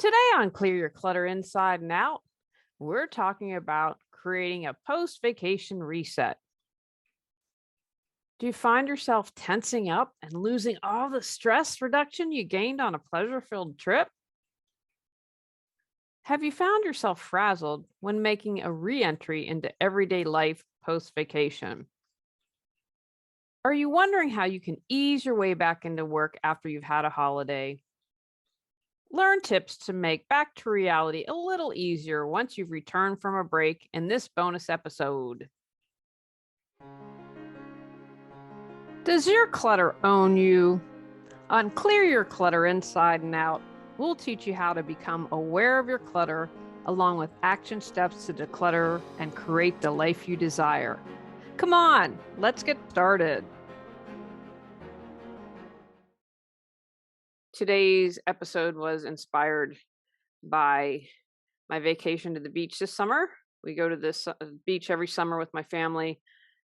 Today on Clear Your Clutter Inside and Out, we're talking about creating a post vacation reset. Do you find yourself tensing up and losing all the stress reduction you gained on a pleasure filled trip? Have you found yourself frazzled when making a reentry into everyday life post vacation? Are you wondering how you can ease your way back into work after you've had a holiday? Learn tips to make back to reality a little easier once you've returned from a break in this bonus episode. Does your clutter own you? On Clear Your Clutter Inside and Out, we'll teach you how to become aware of your clutter along with action steps to declutter and create the life you desire. Come on, let's get started. Today's episode was inspired by my vacation to the beach this summer. We go to this beach every summer with my family,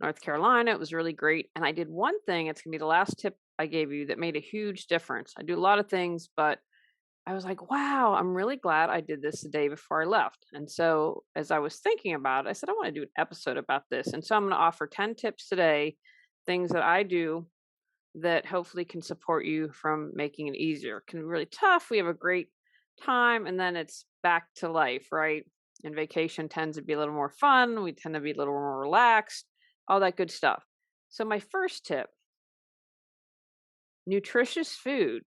North Carolina. It was really great. And I did one thing, it's going to be the last tip I gave you that made a huge difference. I do a lot of things, but I was like, wow, I'm really glad I did this the day before I left. And so as I was thinking about it, I said, I want to do an episode about this. And so I'm going to offer 10 tips today, things that I do that hopefully can support you from making it easier. It can be really tough. We have a great time and then it's back to life, right? And vacation tends to be a little more fun. We tend to be a little more relaxed, all that good stuff. So, my first tip, nutritious food.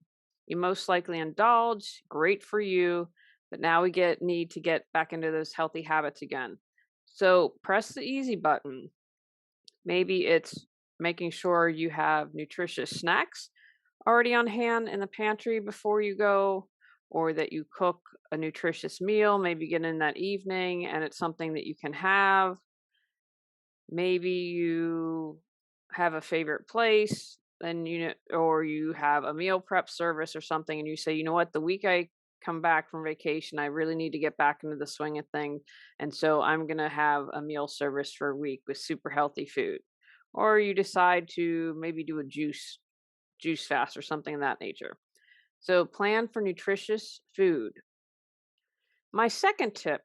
You most likely indulge, great for you, but now we need to get back into those healthy habits again. So, press the easy button. Maybe it's making sure you have nutritious snacks already on hand in the pantry before you go, or that you cook a nutritious meal, maybe get in that evening and it's something that you can have. Maybe you have a favorite place and or you have a meal prep service or something and you say, you know what, the week I come back from vacation, I really need to get back into the swing of things. And so I'm going to have a meal service for a week with super healthy food. Or you decide to maybe do a juice fast or something of that nature. So plan for nutritious food. My second tip,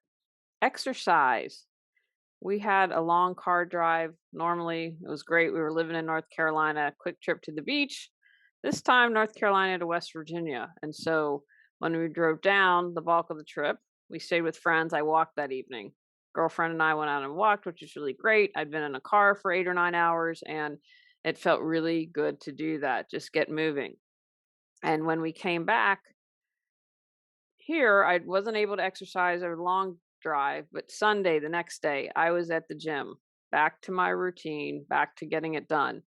exercise. We had a long car drive. Normally, it was great. We were living in North Carolina, quick trip to the beach. This time, North Carolina to West Virginia. And so when we drove down the bulk of the trip, we stayed with friends. I walked that evening. Girlfriend and I went out and walked, which was really great. I'd been in a car for 8 or 9 hours and it felt really good to do that, just get moving. And when we came back here, I wasn't able to exercise a long drive, but Sunday, the next day, I was at the gym, back to my routine, back to getting it done.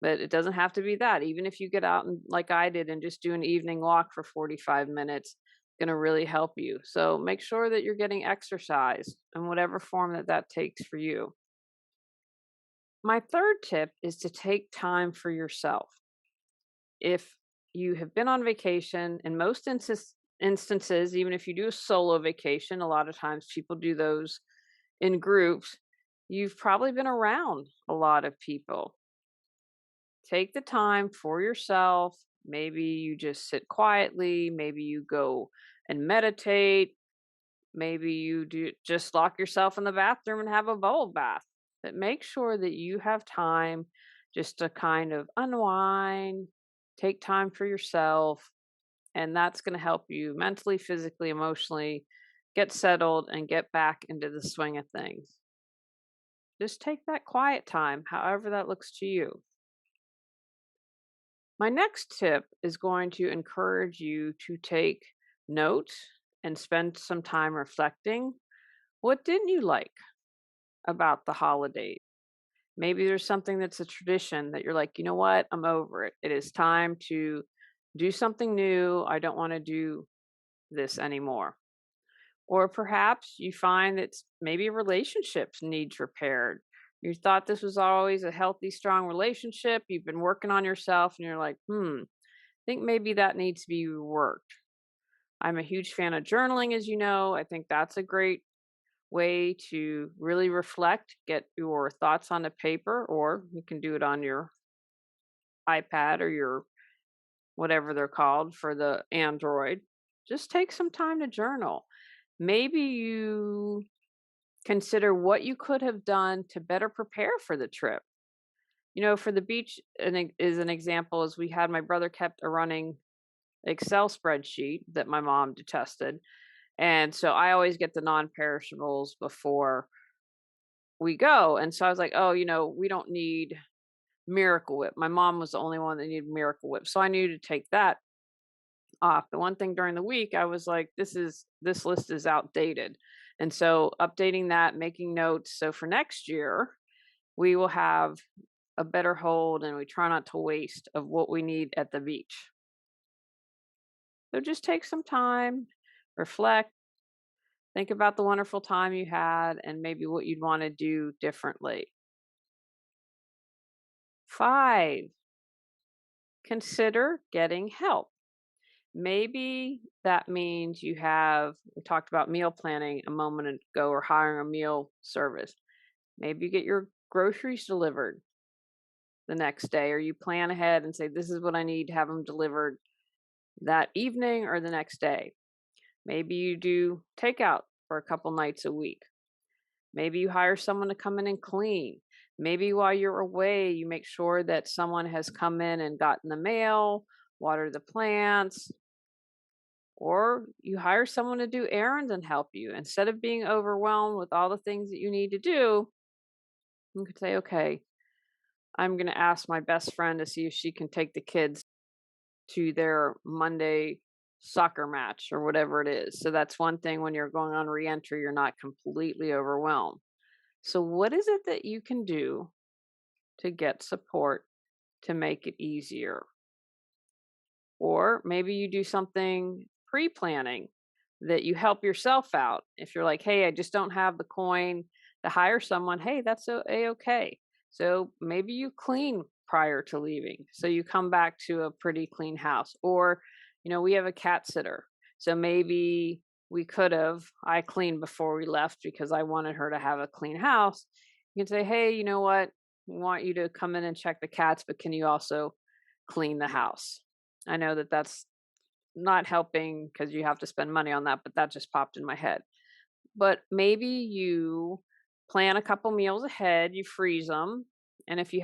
But it doesn't have to be that. Even if you get out and like I did and just do an evening walk for 45 minutes, it's going to really help you. So make sure that you're getting exercise in whatever form that takes for you. My third tip is to take time for yourself. If you have been on vacation, in most instances, even if you do a solo vacation, a lot of times people do those in groups, you've probably been around a lot of people. Take the time for yourself. Maybe you just sit quietly. Maybe you go and meditate. Maybe you do just lock yourself in the bathroom and have a bubble bath. But make sure that you have time just to kind of unwind, take time for yourself, and that's going to help you mentally, physically, emotionally get settled and get back into the swing of things. Just take that quiet time, however that looks to you. My next tip is going to encourage you to take notes and spend some time reflecting. What didn't you like about the holidays? Maybe there's something that's a tradition that you're like, you know what, I'm over it. It is time to do something new. I don't want to do this anymore. Or perhaps you find that maybe relationships needs repaired. You thought this was always a healthy, strong relationship. You've been working on yourself and you're like, I think maybe that needs to be reworked. I'm a huge fan of journaling, as you know. I think that's a great way to really reflect, get your thoughts on a paper, or you can do it on your iPad or your whatever they're called for the Android. Just take some time to journal. Maybe you consider what you could have done to better prepare for the trip. For the beach, is an example, is we had my brother kept a running Excel spreadsheet that my mom detested. And so I always get the non-perishables before we go. And so I was like, oh, we don't need Miracle Whip. My mom was the only one that needed Miracle Whip. So I knew to take that off. The one thing during the week, I was like, this list is outdated. And so updating that, making notes. So for next year, we will have a better hold and we try not to waste of what we need at the beach. So just take some time, reflect, think about the wonderful time you had and maybe what you'd want to do differently. 5, consider getting help. Maybe that means we talked about meal planning a moment ago or hiring a meal service. Maybe you get your groceries delivered the next day, or you plan ahead and say, this is what I need to have them delivered that evening or the next day. Maybe you do takeout for a couple nights a week. Maybe you hire someone to come in and clean. Maybe while you're away, you make sure that someone has come in and gotten the mail, water the plants, or you hire someone to do errands and help you. Instead of being overwhelmed with all the things that you need to do, you could say, okay, I'm going to ask my best friend to see if she can take the kids to their Monday soccer match or whatever it is. So that's one thing when you're going on reentry, you're not completely overwhelmed. So, what is it that you can do to get support to make it easier? Or maybe you do something pre planning that you help yourself out. If you're like, hey, I just don't have the coin to hire someone, hey, that's okay. So maybe you clean prior to leaving. So you come back to a pretty clean house. Or, we have a cat sitter. So maybe I cleaned before we left because I wanted her to have a clean house. You can say, hey, you know what? We want you to come in and check the cats, but can you also clean the house? I know that that's not helping because you have to spend money on that, but that just popped in my head. But maybe you plan a couple meals ahead, you freeze them, and if you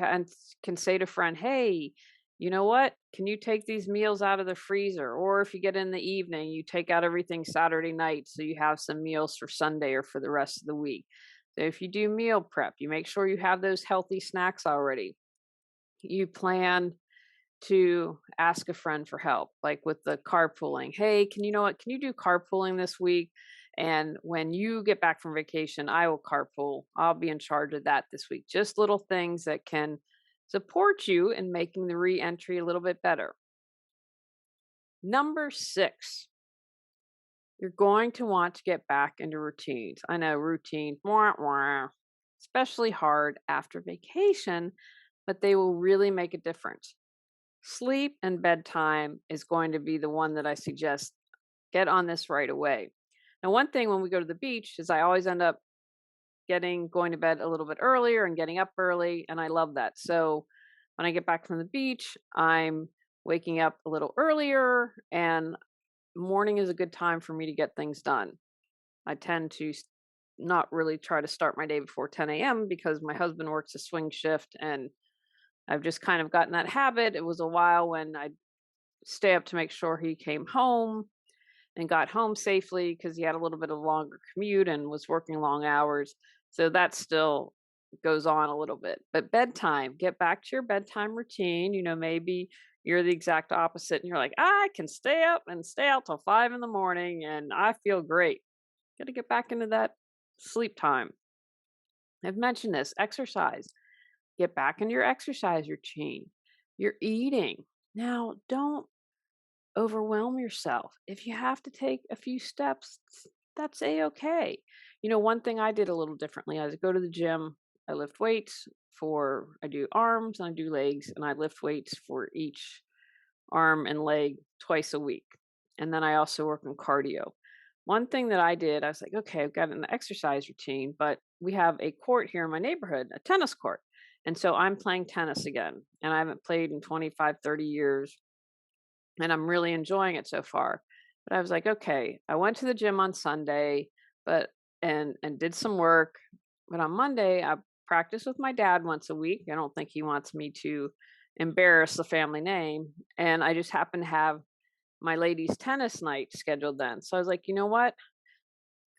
can say to a friend, "Hey, you know what? Can you take these meals out of the freezer?" Or if you get in the evening, you take out everything Saturday night so you have some meals for Sunday or for the rest of the week. So if you do meal prep, you make sure you have those healthy snacks already. You plan to ask a friend for help, like with the carpooling. Hey, Can you do carpooling this week? And when you get back from vacation, I will carpool. I'll be in charge of that this week. Just little things that can support you in making the re-entry a little bit better. Number 6, you're going to want to get back into routines. I know routine, wah, wah, especially hard after vacation, but they will really make a difference. Sleep and bedtime is going to be the one that I suggest get on this right away. Now, one thing when we go to the beach is I always end up going to bed a little bit earlier and getting up early, and I love that. So when I get back from the beach, I'm waking up a little earlier, and morning is a good time for me to get things done. I tend to not really try to start my day before 10 a.m. because my husband works a swing shift and I've just kind of gotten that habit. It was a while when I'd stay up to make sure he came home and got home safely because he had a little bit of longer commute and was working long hours. So that still goes on a little bit. But bedtime, get back to your bedtime routine. Maybe you're the exact opposite and you're like, I can stay up and stay out till 5 in the morning and I feel great. Got to get back into that sleep time. I've mentioned this exercise. Get back into your exercise routine. You're eating. Now, don't overwhelm yourself. If you have to take a few steps, that's a-okay. One thing I did a little differently, I go to the gym, I lift weights I do arms and I do legs, and I lift weights for each arm and leg twice a week. And then I also work on cardio. One thing that I did, I was like, okay, I've got an exercise routine, but we have a court here in my neighborhood, a tennis court. And so I'm playing tennis again, and I haven't played in 25, 30 years, and I'm really enjoying it so far. But I was like, okay, I went to the gym on Sunday, but and did some work. But on Monday, I practice with my dad once a week. I don't think he wants me to embarrass the family name. And I just happened to have my ladies' tennis night scheduled then. So I was like, you know what?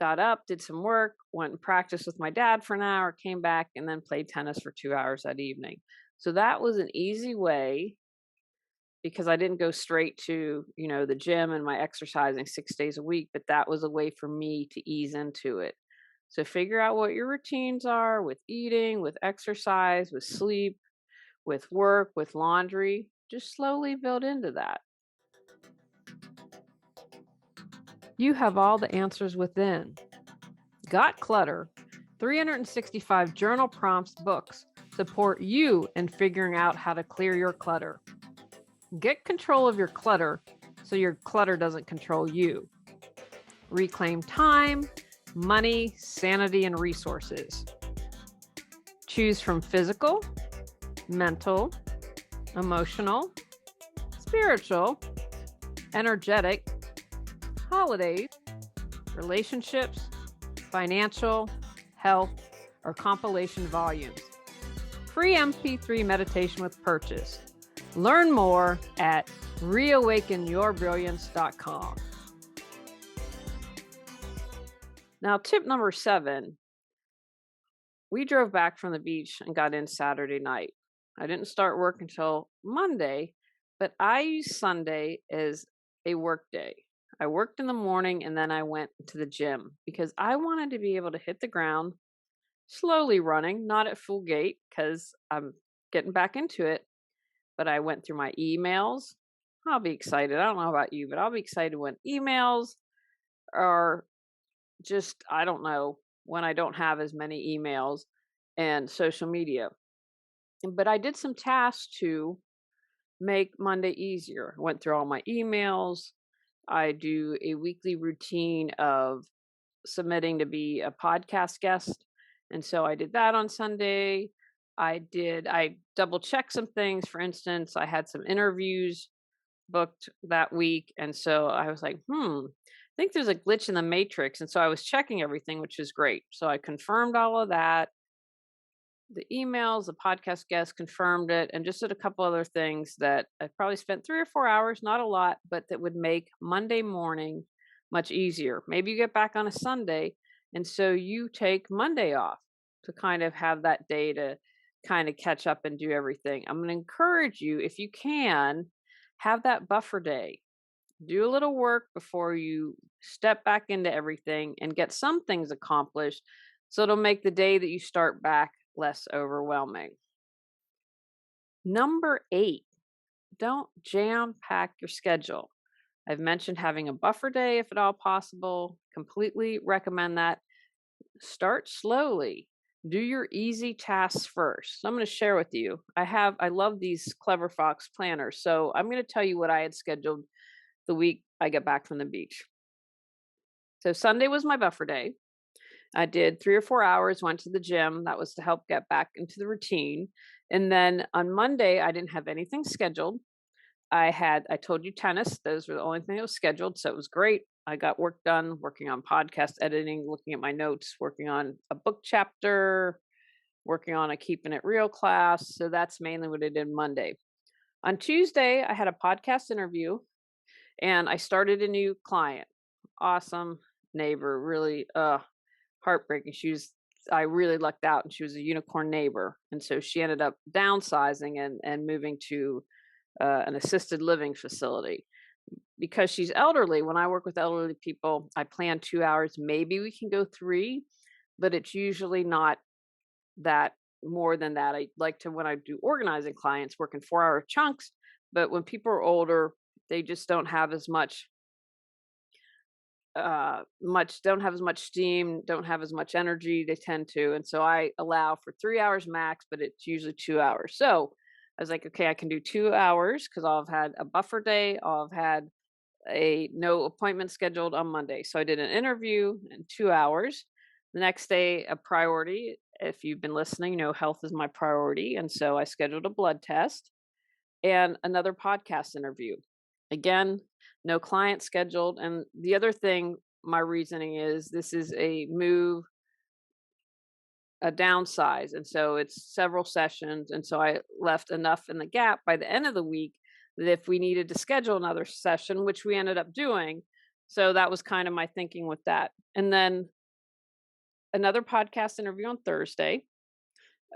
Got up, did some work, went and practiced with my dad for an hour, came back, and then played tennis for 2 hours that evening. So that was an easy way because I didn't go straight to, the gym and my exercising 6 days a week, but that was a way for me to ease into it. So figure out what your routines are with eating, with exercise, with sleep, with work, with laundry. Just slowly build into that. You have all the answers within. Got Clutter, 365 journal prompts books support you in figuring out how to clear your clutter. Get control of your clutter so your clutter doesn't control you. Reclaim time, money, sanity, and resources. Choose from physical, mental, emotional, spiritual, energetic, holidays, relationships, financial, health, or compilation volumes. Free MP3 meditation with purchase. Learn more at reawakenyourbrilliance.com. Now, tip number 7, we drove back from the beach and got in Saturday night. I didn't start work until Monday, but I used Sunday as a work day. I worked in the morning and then I went to the gym because I wanted to be able to hit the ground slowly running, not at full gait because I'm getting back into it. But I went through my emails. I'll be excited. I don't know about you, but I'll be excited when emails are just, I don't know, when I don't have as many emails and social media. But I did some tasks to make Monday easier. I went through all my emails. I do a weekly routine of submitting to be a podcast guest. And so I did that on Sunday. I double checked some things. For instance, I had some interviews booked that week. And so I was like, I think there's a glitch in the matrix. And so I was checking everything, which is great. So I confirmed all of that. The emails, the podcast guest confirmed it, and just did a couple other things that I probably spent 3 or 4 hours, not a lot, but that would make Monday morning much easier. Maybe you get back on a Sunday, and so you take Monday off to kind of have that day to kind of catch up and do everything. I'm going to encourage you, if you can, have that buffer day. Do a little work before you step back into everything and get some things accomplished. So it'll make the day that you start back less overwhelming. Number 8, don't jam pack your schedule. I've mentioned having a buffer day if at all possible. Completely recommend that. Start slowly. Do your easy tasks first. So I'm going to share with you. I love these Clever Fox planners. So I'm going to tell you what I had scheduled the week I get back from the beach. So Sunday was my buffer day. I did 3 or 4 hours, went to the gym. That was to help get back into the routine. And then on Monday, I didn't have anything scheduled. I told you tennis. Those were the only thing that was scheduled. So it was great. I got work done, working on podcast editing, looking at my notes, working on a book chapter, working on a Keeping It Real class. So that's mainly what I did Monday. On Tuesday, I had a podcast interview and I started a new client. Awesome neighbor, really heartbreaking. I really lucked out and she was a unicorn neighbor. And so she ended up downsizing and moving to an assisted living facility. Because she's elderly, when I work with elderly people, I plan 2 hours. Maybe we can go 3, but it's usually not that more than that. I like to, when I do organizing clients, work in 4-hour chunks. But when people are older, they just don't have as much don't have as much steam, don't have as much energy, they tend to. And so I allow for 3 hours max, but it's usually 2 hours. So I was like, okay, I can do 2 hours because I'll have had a buffer day. I'll have had a no appointment scheduled on Monday. So I did an interview in 2 hours. The next day, a priority. If you've been listening, health is my priority. And so I scheduled a blood test and another podcast interview. Again, no client scheduled. And the other thing, my reasoning is this is a move, a downsize. And so it's several sessions. And so I left enough in the gap by the end of the week that if we needed to schedule another session, which we ended up doing. So that was kind of my thinking with that. And then another podcast interview on Thursday.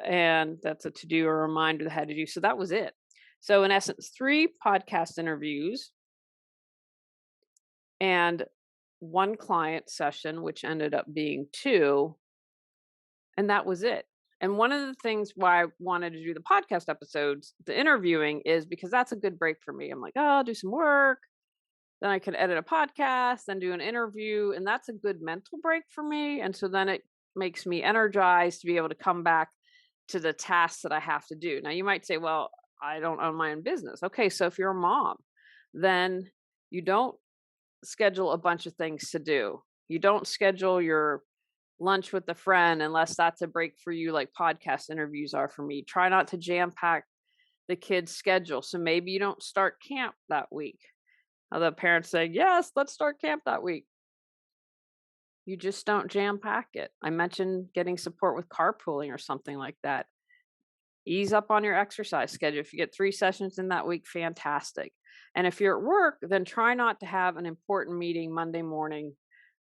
And that's a to do or a reminder that I had to do. So that was it. So in essence, three podcast interviews and one client session, which ended up being two, and that was it. And one of the things why I wanted to do the podcast episodes, the interviewing, is because that's a good break for me. I'm like, oh, I'll do some work. Then I can edit a podcast, then do an interview. And that's a good mental break for me. And so then it makes me energized to be able to come back to the tasks that I have to do. Now, you might say, well, I don't own my own business. Okay. So if you're a mom, then you don't schedule a bunch of things to do. You don't schedule your lunch with a friend unless that's a break for you, like podcast interviews are for me. Try not to jam pack the kids' schedule. So maybe you don't start camp that week. Although parents say, yes, let's start camp that week. You just don't jam pack it. I mentioned getting support with carpooling or something like that. Ease up on your exercise schedule. If you get 3 sessions in that week, fantastic. And if you're at work, then try not to have an important meeting Monday morning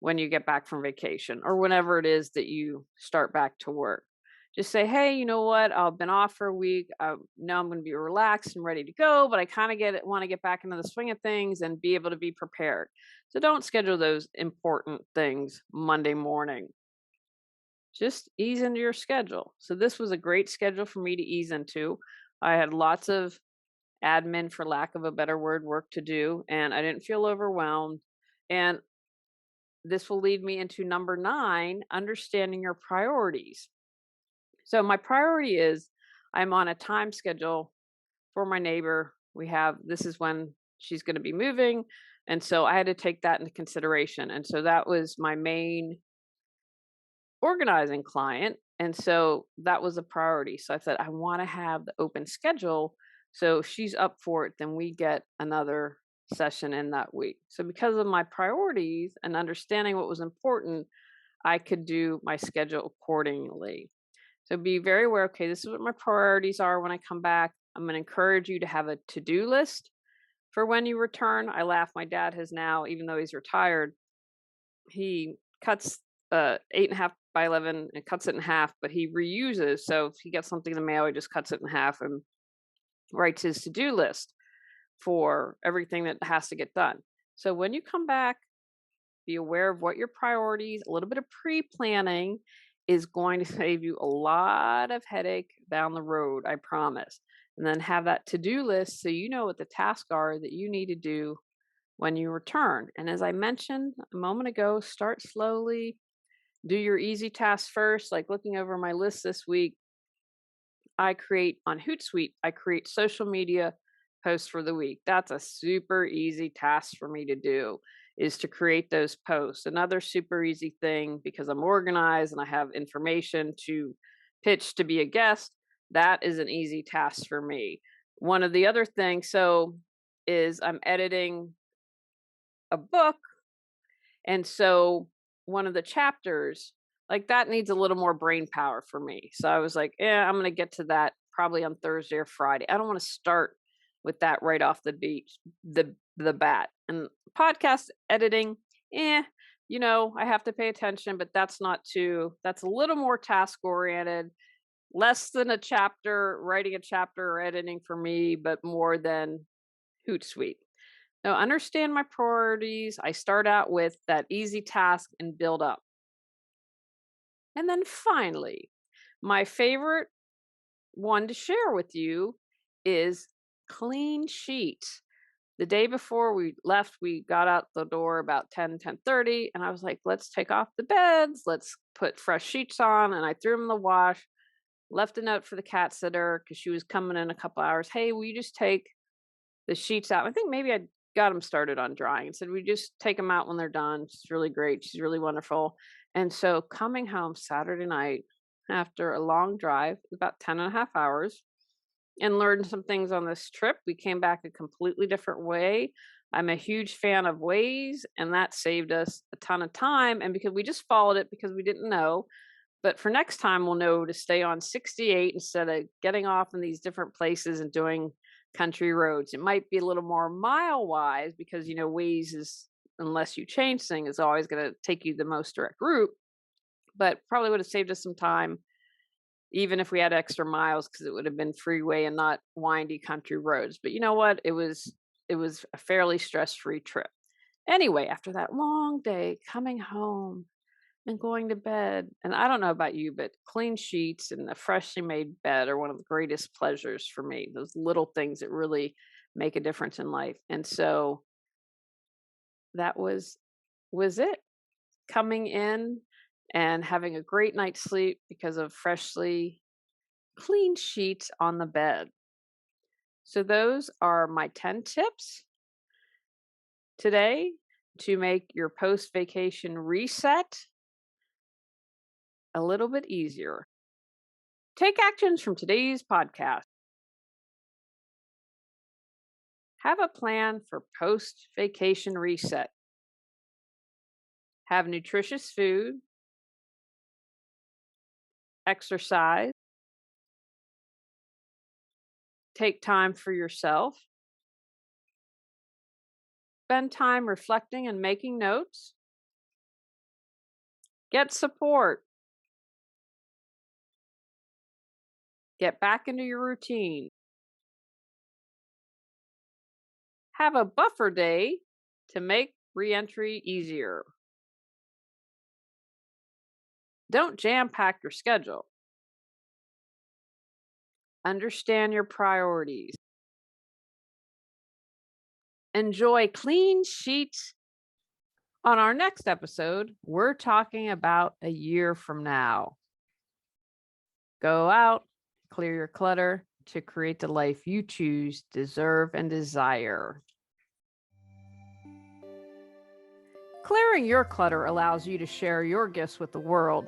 when you get back from vacation or whenever it is that you start back to work. Just say, hey, you know what? I've been off for a week. Now I'm going to be relaxed and ready to go, but I kind of want to get back into the swing of things and be able to be prepared. So don't schedule those important things Monday morning. Just ease into your schedule. So this was a great schedule for me to ease into. I had lots of admin, for lack of a better word, work to do, and I didn't feel overwhelmed. And this will lead me into number 9, understanding your priorities. So my priority is I'm on a time schedule for my neighbor. This is when she's going to be moving. And so I had to take that into consideration. And so that was my main organizing client. And so that was a priority. So I said, I want to have the open schedule. So if she's up for it, then we get another session in that week. So because of my priorities and understanding what was important, I could do my schedule accordingly. So be very aware, okay, this is what my priorities are when I come back. I'm going to encourage you to have a to-do list for when you return. I laugh. My dad has now, even though he's retired, he cuts 8.5 by 11 and cuts it in half, but he reuses. So if he gets something in the mail, he just cuts it in half and writes his to-do list for everything that has to get done. So when you come back, be aware of what your priorities, a little bit of pre-planning is going to save you a lot of headache down the road, I promise. And then have that to-do list so you know what the tasks are that you need to do when you return. And as I mentioned a moment ago, start slowly. Do your easy tasks first, like looking over my list this week. I create on Hootsuite, I create social media posts for the week. That's a super easy task for me to do, is to create those posts. Another super easy thing, because I'm organized and I have information to pitch to be a guest, that is an easy task for me. One of the other things, is I'm editing a book. And so one of the chapters, like that needs a little more brain power for me. So I was like, yeah, I'm going to get to that probably on Thursday or Friday. I don't want to start with that right off the bat. And podcast editing, I have to pay attention, but that's a little more task oriented, less than a chapter, writing a chapter or editing for me, but more than Hootsuite. Now, understand my priorities. I start out with that easy task and build up. And then finally, my favorite one to share with you is clean sheets. The day before we left, we got out the door about 10:30, and I was like, let's take off the beds. Let's put fresh sheets on. And I threw them in the wash, left a note for the cat sitter because she was coming in a couple hours. Hey, will you just take the sheets out? I think maybe I got them started on drying and said, we just take them out when they're done. She's really great. She's really wonderful. And so coming home Saturday night after a long drive, about 10.5 hours, and learned some things on this trip. We came back a completely different way. I'm a huge fan of Waze, and that saved us a ton of time. And because we just followed it because we didn't know. But for next time, we'll know to stay on 68 instead of getting off in these different places and doing country roads. It might be a little more mile wise because, Waze is, unless you change things, is always going to take you the most direct route, but probably would have saved us some time, even if we had extra miles, because it would have been freeway and not windy country roads. But you know what? It was a fairly stress-free trip. Anyway, after that long day, coming home and going to bed, and I don't know about you, but clean sheets and a freshly made bed are one of the greatest pleasures for me. Those little things that really make a difference in life. And so that was it. Coming in and having a great night's sleep because of freshly clean sheets on the bed. So those are my 10 tips today to make your post-vacation reset a little bit easier. Take actions from today's podcast. Have a plan for post-vacation reset. Have nutritious food. Exercise. Take time for yourself. Spend time reflecting and making notes. Get support. Get back into your routine. Have a buffer day to make reentry easier. Don't jam pack your schedule. Understand your priorities. Enjoy clean sheets. On our next episode, we're talking about a year from now. Go out, clear your clutter to create the life you choose, deserve, and desire. Clearing your clutter allows you to share your gifts with the world.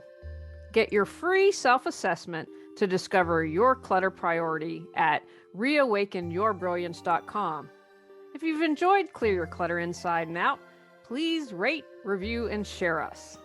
Get your free self-assessment to discover your clutter priority at reawakenyourbrilliance.com. If you've enjoyed Clear Your Clutter Inside and Out, please rate, review, and share us.